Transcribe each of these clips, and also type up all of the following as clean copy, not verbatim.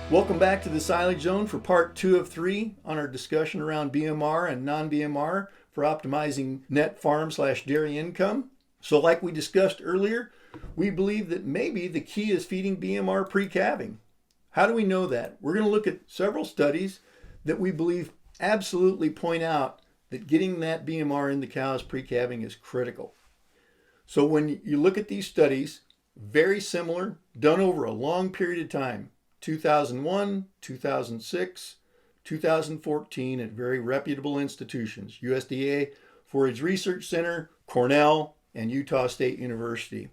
Welcome back to the Silage Zone for part 2 of 3 on our discussion around BMR and non-BMR for optimizing net farm/dairy income. So like we discussed earlier, we believe that maybe the key is feeding BMR pre-calving. How do we know that? We're going to look at several studies that we believe absolutely point out that getting that BMR in the cows pre-calving is critical. So when you look at these studies, very similar, done over a long period of time, 2001, 2006, 2014 at very reputable institutions, USDA Forage Research Center, Cornell, and Utah State University.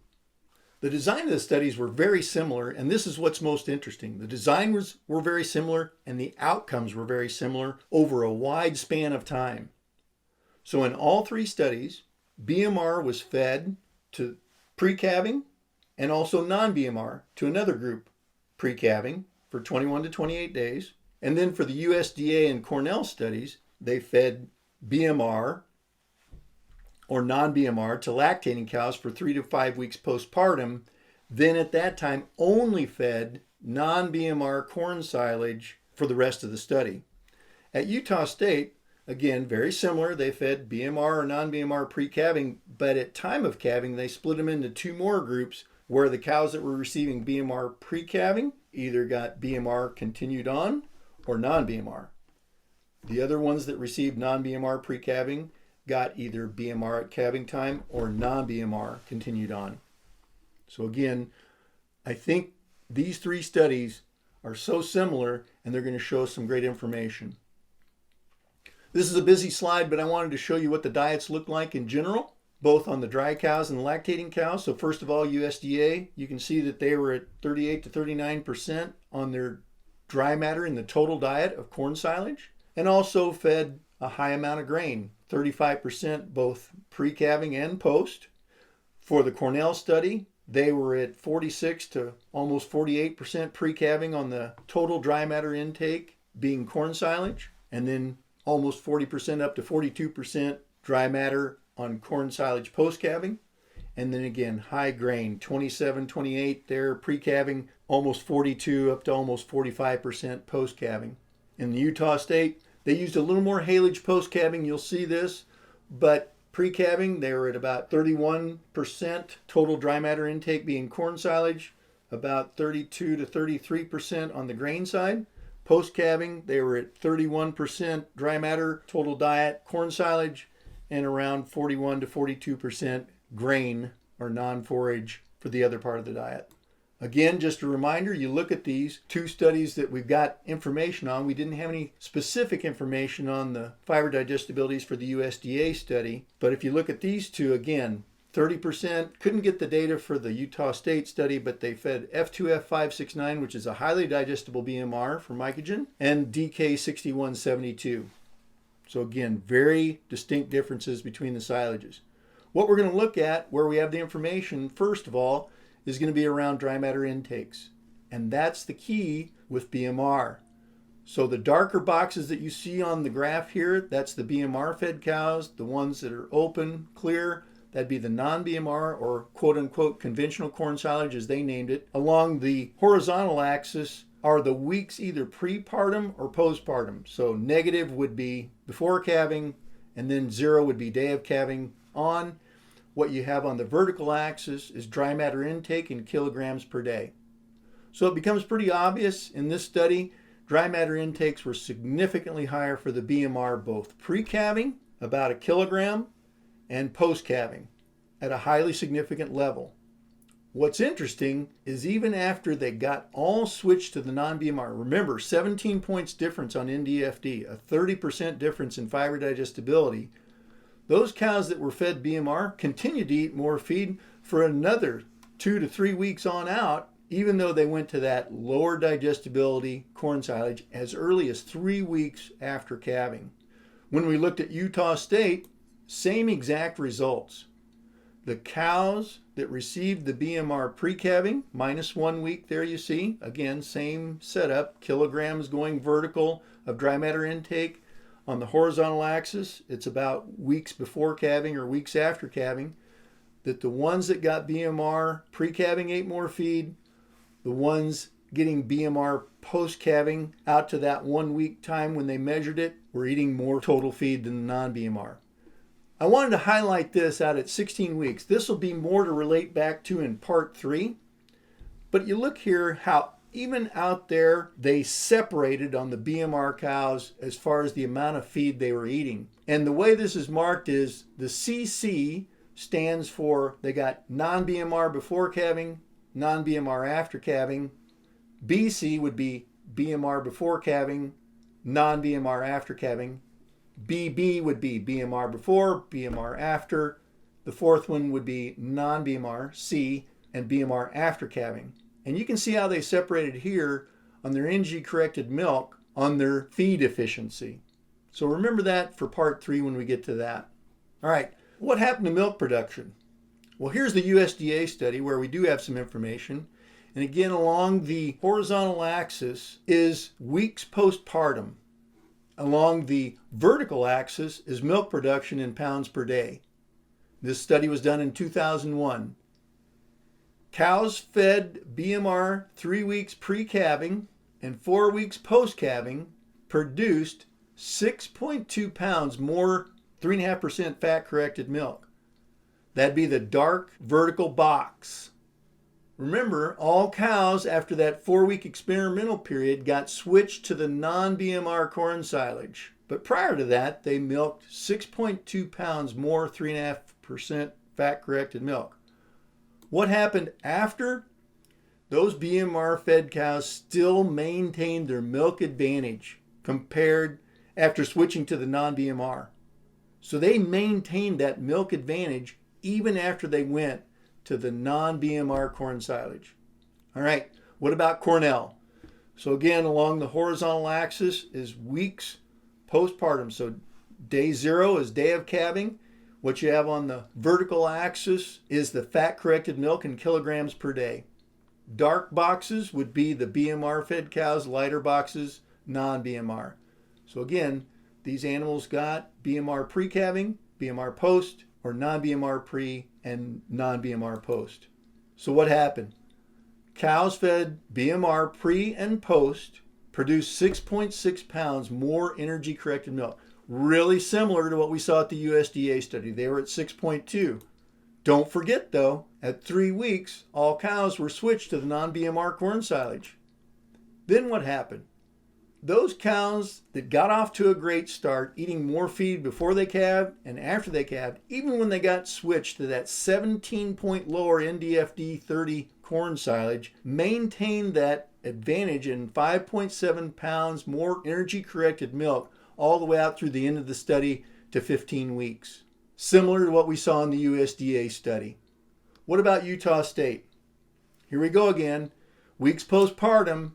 The design of the studies were very similar, and this is what's most interesting. The design were very similar, and the outcomes were very similar over a wide span of time. So in all 3 studies, BMR was fed to pre-calving and also non-BMR to another group, pre-calving for 21 to 28 days. And then for the USDA and Cornell studies, they fed BMR or non-BMR to lactating cows for 3 to 5 weeks postpartum. Then at that time only fed non-BMR corn silage for the rest of the study. At Utah State, again, very similar. They fed BMR or non-BMR pre-calving, but at time of calving, they split them into 2 more groups where the cows that were receiving BMR pre-calving either got BMR continued on or non-BMR. The other ones that received non-BMR pre-calving got either BMR at calving time or non-BMR continued on. So again, I think these 3 studies are so similar and they're going to show some great information. This is a busy slide, but I wanted to show you what the diets look like in general, both on the dry cows and the lactating cows. So first of all, USDA, you can see that they were at 38 to 39% on their dry matter in the total diet of corn silage, and also fed a high amount of grain, 35% both pre-calving and post. For the Cornell study, they were at 46 to almost 48% pre-calving on the total dry matter intake being corn silage, and then almost 40% up to 42% dry matter on corn silage post-calving. And then again, high grain, 27, 28 there pre-calving, almost 42 up to almost 45% post-calving. In the Utah State, they used a little more haylage post-calving, you'll see this, but pre-calving, they were at about 31% total dry matter intake being corn silage, about 32 to 33% on the grain side. Post-calving, they were at 31% dry matter total diet corn silage, and around 41 to 42% grain or non-forage for the other part of the diet. Again, just a reminder, you look at these 2 studies that we've got information on. We didn't have any specific information on the fiber digestibilities for the USDA study, but if you look at these 2, again, 30%, couldn't get the data for the Utah State study, but they fed F2F569, which is a highly digestible BMR for mycogen, and DK6172. So again, very distinct differences between the silages. What we're going to look at, where we have the information, first of all, is going to be around dry matter intakes. And that's the key with BMR. So the darker boxes that you see on the graph here, that's the BMR fed cows. The ones that are open, clear, that'd be the non-BMR or quote-unquote conventional corn silage as they named it. Along the horizontal axis are the weeks either prepartum or postpartum. So negative would be before calving, and then 0 would be day of calving on. What you have on the vertical axis is dry matter intake in kilograms per day. So it becomes pretty obvious in this study, dry matter intakes were significantly higher for the BMR, both pre-calving, about 1 kilogram, and post-calving at a highly significant level. What's interesting is even after they got all switched to the non-BMR, remember 17 points difference on NDFD, a 30% difference in fiber digestibility, those cows that were fed BMR continued to eat more feed for another 2 to 3 weeks on out, even though they went to that lower digestibility corn silage as early as 3 weeks after calving. When we looked at Utah State, same exact results. The cows that received the BMR pre-calving, minus 1 week there you see, again, same setup, kilograms going vertical of dry matter intake. On the horizontal axis, it's about weeks before calving or weeks after calving, that the ones that got BMR pre-calving ate more feed, the ones getting BMR post-calving out to that 1 week time when they measured it, were eating more total feed than the non-BMR. I wanted to highlight this out at 16 weeks. This will be more to relate back to in part 3. But you look here how even out there they separated on the BMR cows as far as the amount of feed they were eating. And the way this is marked is the CC stands for they got non-BMR before calving, non-BMR after calving. BC would be BMR before calving, non-BMR after calving. BB would be BMR before, BMR after. The fourth one would be non-BMR, C, and BMR after calving. And you can see how they separated here on their NG-corrected milk on their feed efficiency. So remember that for part 3 when we get to that. All right, what happened to milk production? Well, here's the USDA study where we do have some information. And again, along the horizontal axis is weeks postpartum. Along the vertical axis is milk production in pounds per day. This study was done in 2001. Cows fed BMR 3 weeks pre-calving and 4 weeks post-calving produced 6.2 pounds more 3.5% fat-corrected milk. That'd be the dark vertical box. Remember, all cows after that 4-week experimental period got switched to the non-BMR corn silage. But prior to that, they milked 6.2 pounds more 3.5% fat-corrected milk. What happened after? Those BMR-fed cows still maintained their milk advantage compared after switching to the non-BMR. So they maintained that milk advantage even after they went to the non-BMR corn silage. All right, what about Cornell? So again, along the horizontal axis is weeks postpartum. So day 0 is day of calving. What you have on the vertical axis is the fat-corrected milk in kilograms per day. Dark boxes would be the BMR-fed cows, lighter boxes, non-BMR. So again, these animals got BMR pre-calving, BMR post, or non-BMR pre and non-BMR post. So what happened? Cows fed BMR pre and post produced 6.6 pounds more energy-corrected milk. Really similar to what we saw at the USDA study. They were at 6.2. Don't forget though, at 3 weeks, all cows were switched to the non-BMR corn silage. Then what happened? Those cows that got off to a great start, eating more feed before they calved and after they calved, even when they got switched to that 17-point lower NDFD 30 corn silage, maintained that advantage in 5.7 pounds more energy-corrected milk all the way out through the end of the study to 15 weeks. Similar to what we saw in the USDA study. What about Utah State? Here we go again. Weeks postpartum.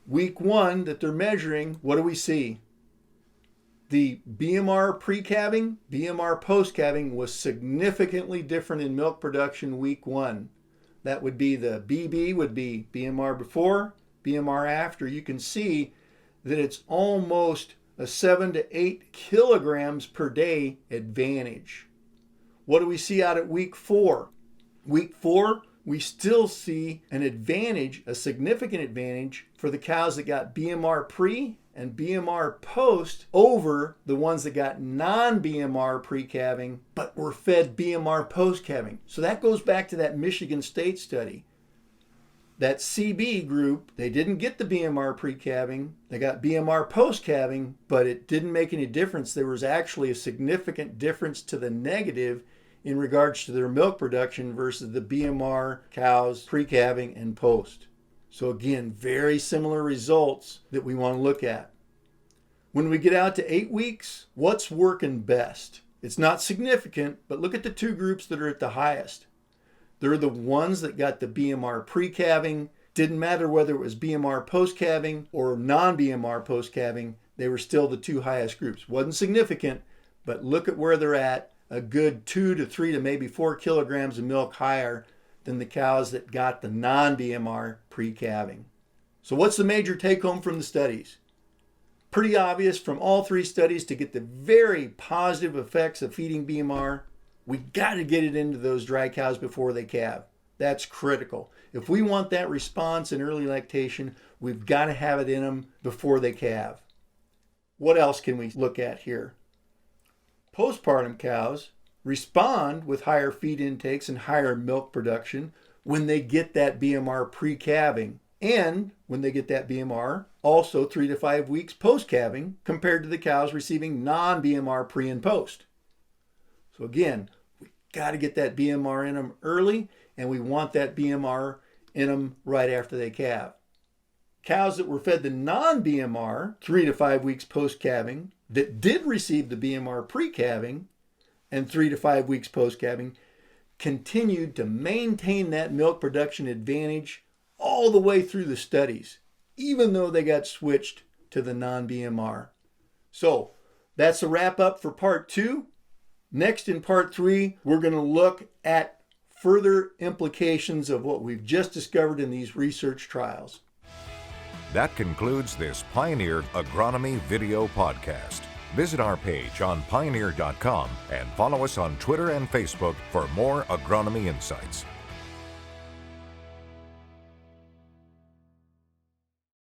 Week 1 that they're measuring, what do we see? The BMR pre-calving, BMR post-calving was significantly different in milk production week 1. That would be the BB would be BMR before, BMR after. You can see that it's almost a 7 to 8 kilograms per day advantage. What do we see out at week 4? Week 4, we still see an advantage, a significant advantage for the cows that got BMR pre and BMR post over the ones that got non-BMR pre-calving but were fed BMR post-calving. So that goes back to that Michigan State study. That CB group, they didn't get the BMR pre-calving, they got BMR post-calving, but it didn't make any difference. There was actually a significant difference to the negative in regards to their milk production versus the BMR cows pre-calving and post. So again, very similar results that we want to look at. When we get out to 8 weeks, what's working best? It's not significant, but look at the 2 groups that are at the highest. They're the ones that got the BMR pre-calving. Didn't matter whether it was BMR post-calving or non-BMR post-calving, they were still the 2 highest groups. Wasn't significant, but look at where they're at. A good 2 to 3 to maybe 4 kilograms of milk higher than the cows that got the non-BMR pre-calving. So what's the major take home from the studies? Pretty obvious from all 3 studies to get the very positive effects of feeding BMR, we got to get it into those dry cows before they calve. That's critical. If we want that response in early lactation, we've got to have it in them before they calve. What else can we look at here? Postpartum cows respond with higher feed intakes and higher milk production when they get that BMR pre-calving, and when they get that BMR also 3 to 5 weeks post-calving compared to the cows receiving non-BMR pre and post. So again, we got to get that BMR in them early, and we want that BMR in them right after they calve. Cows that were fed the non-BMR 3 to 5 weeks post-calving that did receive the BMR pre-calving and 3 to 5 weeks post-calving continued to maintain that milk production advantage all the way through the studies, even though they got switched to the non-BMR. So that's a wrap up for part 2. Next, in part 3, we're going to look at further implications of what we've just discovered in these research trials. That concludes this Pioneer Agronomy video podcast. Visit our page on pioneer.com and follow us on Twitter and Facebook for more agronomy insights.